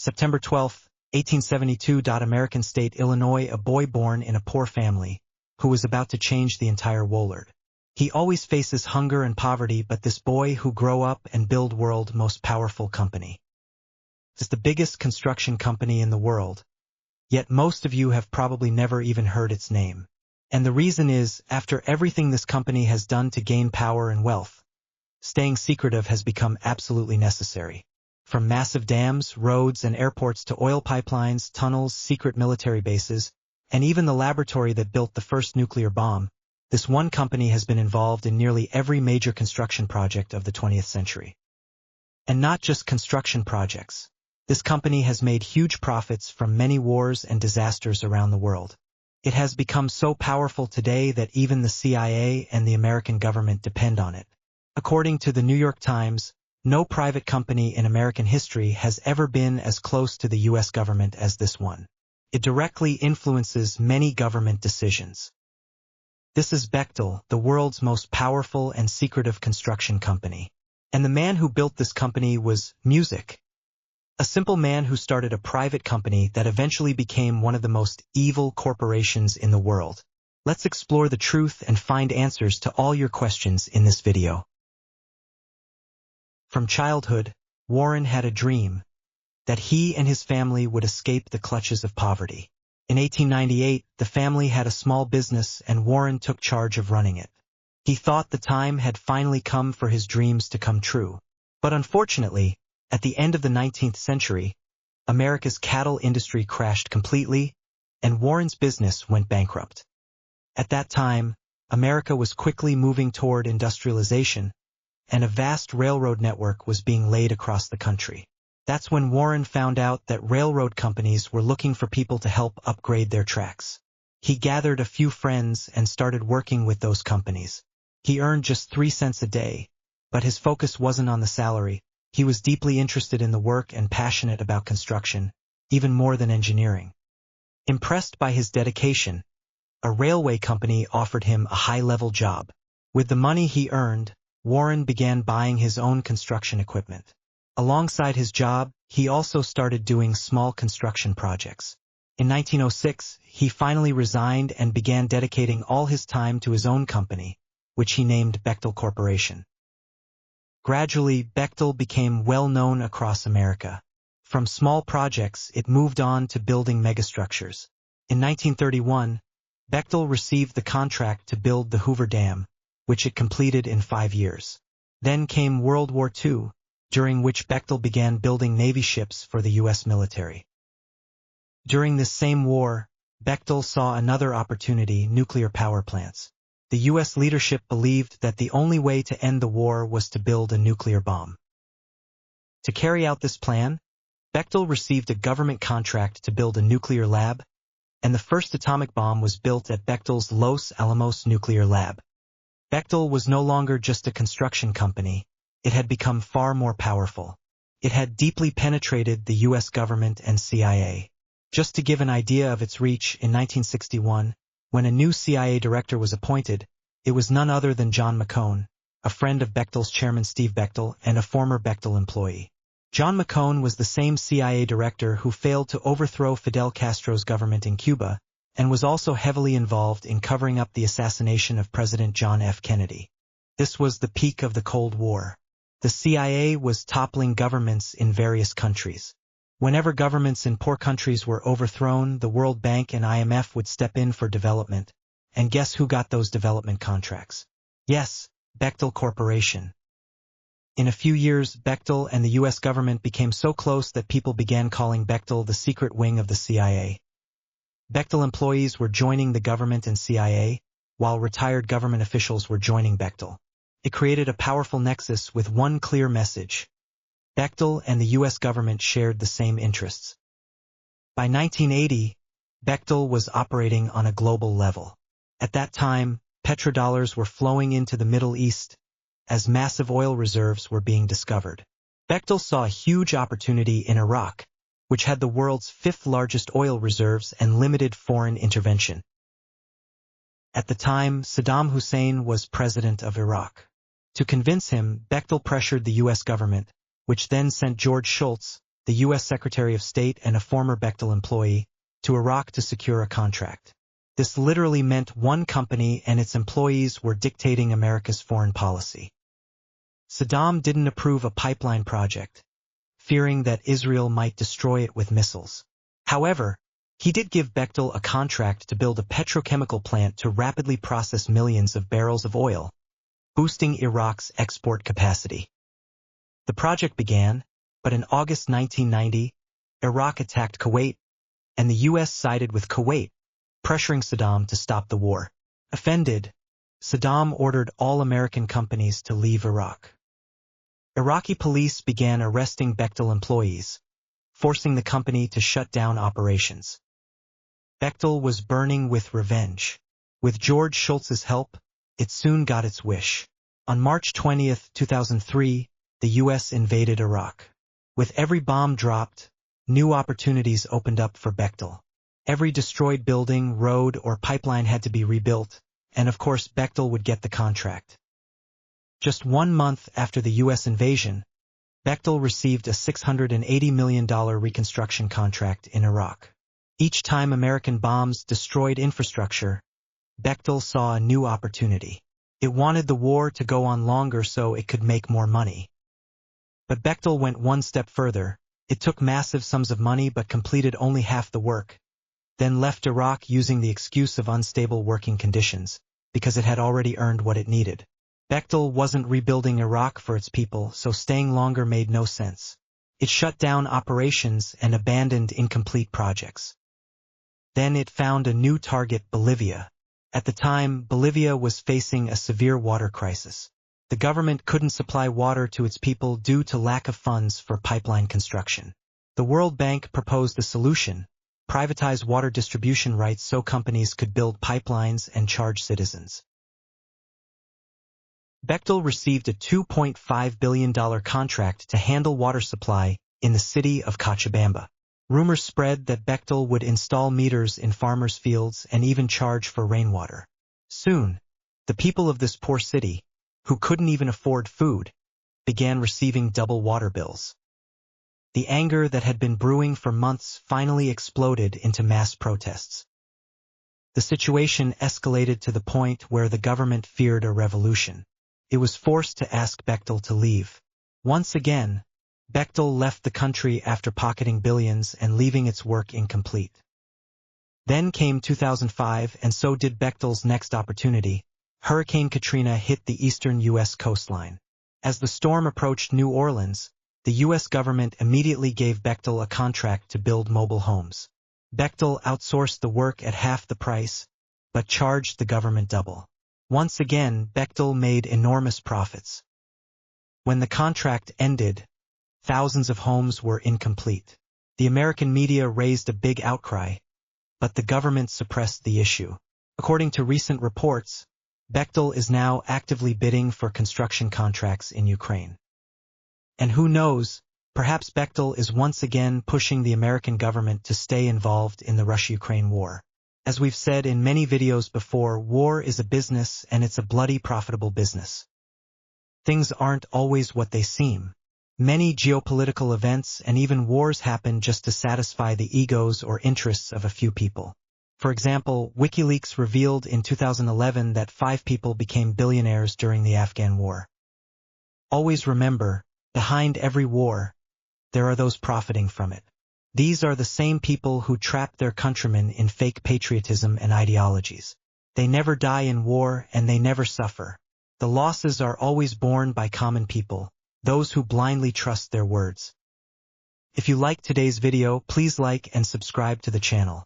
September 12, 1872. American state Illinois. A boy born in a poor family, who was about to change the entire world. He always faces hunger and poverty, but this boy who grow up and build world most powerful company. It's the biggest construction company in the world, yet most of you have probably never even heard its name. And the reason is, after everything this company has done to gain power and wealth, staying secretive has become absolutely necessary. From massive dams, roads, and airports to oil pipelines, tunnels, secret military bases, and even the laboratory that built the first nuclear bomb, this one company has been involved in nearly every major construction project of the 20th century. And not just construction projects. This company has made huge profits from many wars and disasters around the world. It has become so powerful today that even the CIA and the American government depend on it. According to the New York Times, no private company in American history has ever been as close to the U.S. government as this one. It directly influences many government decisions. This is Bechtel, the world's most powerful and secretive construction company. And the man who built this company was Music. A simple man who started a private company that eventually became one of the most evil corporations in the world. Let's explore the truth and find answers to all your questions in this video. From childhood, Warren had a dream that he and his family would escape the clutches of poverty. In 1898, the family had a small business and Warren took charge of running it. He thought the time had finally come for his dreams to come true. But unfortunately, at the end of the 19th century, America's cattle industry crashed completely, and Warren's business went bankrupt. At that time, America was quickly moving toward industrialization, and a vast railroad network was being laid across the country. That's when Warren found out that railroad companies were looking for people to help upgrade their tracks. He gathered a few friends and started working with those companies. He earned just 3 cents a day, but his focus wasn't on the salary. He was deeply interested in the work and passionate about construction, even more than engineering. Impressed by his dedication, a railway company offered him a high-level job. With the money he earned, Warren began buying his own construction equipment. Alongside his job, he also started doing small construction projects. In 1906, he finally resigned and began dedicating all his time to his own company, which he named Bechtel Corporation. Gradually, Bechtel became well known across America. From small projects, it moved on to building megastructures. In 1931, Bechtel received the contract to build the Hoover Dam, which it completed in 5 years. Then came World War II, during which Bechtel began building Navy ships for the U.S. military. During this same war, Bechtel saw another opportunity: nuclear power plants. The U.S. leadership believed that the only way to end the war was to build a nuclear bomb. To carry out this plan, Bechtel received a government contract to build a nuclear lab, and the first atomic bomb was built at Bechtel's Los Alamos nuclear lab. Bechtel was no longer just a construction company. It had become far more powerful. It had deeply penetrated the U.S. government and CIA. Just to give an idea of its reach, in 1961, when a new CIA director was appointed, it was none other than John McCone, a friend of Bechtel's chairman Steve Bechtel and a former Bechtel employee. John McCone was the same CIA director who failed to overthrow Fidel Castro's government in Cuba, and was also heavily involved in covering up the assassination of President John F. Kennedy. This was the peak of the Cold War. The CIA was toppling governments in various countries. Whenever governments in poor countries were overthrown, the World Bank and IMF would step in for development. And guess who got those development contracts? Yes, Bechtel Corporation. In a few years, Bechtel and the U.S. government became so close that people began calling Bechtel the secret wing of the CIA. Bechtel employees were joining the government and CIA, while retired government officials were joining Bechtel. It created a powerful nexus with one clear message: Bechtel and the U.S. government shared the same interests. By 1980, Bechtel was operating on a global level. At that time, petrodollars were flowing into the Middle East, as massive oil reserves were being discovered. Bechtel saw a huge opportunity in Iraq, which had the world's 5th largest oil reserves and limited foreign intervention. At the time, Saddam Hussein was president of Iraq. To convince him, Bechtel pressured the U.S. government, which then sent George Shultz, the U.S. Secretary of State and a former Bechtel employee, to Iraq to secure a contract. This literally meant one company and its employees were dictating America's foreign policy. Saddam didn't approve a pipeline project, fearing that Israel might destroy it with missiles. However, he did give Bechtel a contract to build a petrochemical plant to rapidly process millions of barrels of oil, boosting Iraq's export capacity. The project began, but in August 1990, Iraq attacked Kuwait, and the U.S. sided with Kuwait, pressuring Saddam to stop the war. Offended, Saddam ordered all American companies to leave Iraq. Iraqi police began arresting Bechtel employees, forcing the company to shut down operations. Bechtel was burning with revenge. With George Shultz's help, it soon got its wish. On March 20, 2003, the U.S. invaded Iraq. With every bomb dropped, new opportunities opened up for Bechtel. Every destroyed building, road, or pipeline had to be rebuilt, and of course Bechtel would get the contract. Just 1 month after the U.S. invasion, Bechtel received a $680 million reconstruction contract in Iraq. Each time American bombs destroyed infrastructure, Bechtel saw a new opportunity. It wanted the war to go on longer so it could make more money. But Bechtel went one step further. It took massive sums of money but completed only half the work, then left Iraq using the excuse of unstable working conditions, because it had already earned what it needed. Bechtel wasn't rebuilding Iraq for its people, so staying longer made no sense. It shut down operations and abandoned incomplete projects. Then it found a new target, Bolivia. At the time, Bolivia was facing a severe water crisis. The government couldn't supply water to its people due to lack of funds for pipeline construction. The World Bank proposed a solution: privatize water distribution rights so companies could build pipelines and charge citizens. Bechtel received a $2.5 billion contract to handle water supply in the city of Cochabamba. Rumors spread that Bechtel would install meters in farmers' fields and even charge for rainwater. Soon, the people of this poor city, who couldn't even afford food, began receiving double water bills. The anger that had been brewing for months finally exploded into mass protests. The situation escalated to the point where the government feared a revolution. It was forced to ask Bechtel to leave. Once again, Bechtel left the country after pocketing billions and leaving its work incomplete. Then came 2005, and so did Bechtel's next opportunity. Hurricane Katrina hit the eastern U.S. coastline. As the storm approached New Orleans, the U.S. government immediately gave Bechtel a contract to build mobile homes. Bechtel outsourced the work at half the price, but charged the government double. Once again, Bechtel made enormous profits. When the contract ended, thousands of homes were incomplete. The American media raised a big outcry, but the government suppressed the issue. According to recent reports, Bechtel is now actively bidding for construction contracts in Ukraine. And who knows, perhaps Bechtel is once again pushing the American government to stay involved in the Russia-Ukraine war. As we've said in many videos before, war is a business, and it's a bloody profitable business. Things aren't always what they seem. Many geopolitical events and even wars happen just to satisfy the egos or interests of a few people. For example, WikiLeaks revealed in 2011 that 5 people became billionaires during the Afghan war. Always remember, behind every war, there are those profiting from it. These are the same people who trap their countrymen in fake patriotism and ideologies. They never die in war and they never suffer. The losses are always borne by common people, those who blindly trust their words. If you liked today's video, please like and subscribe to the channel.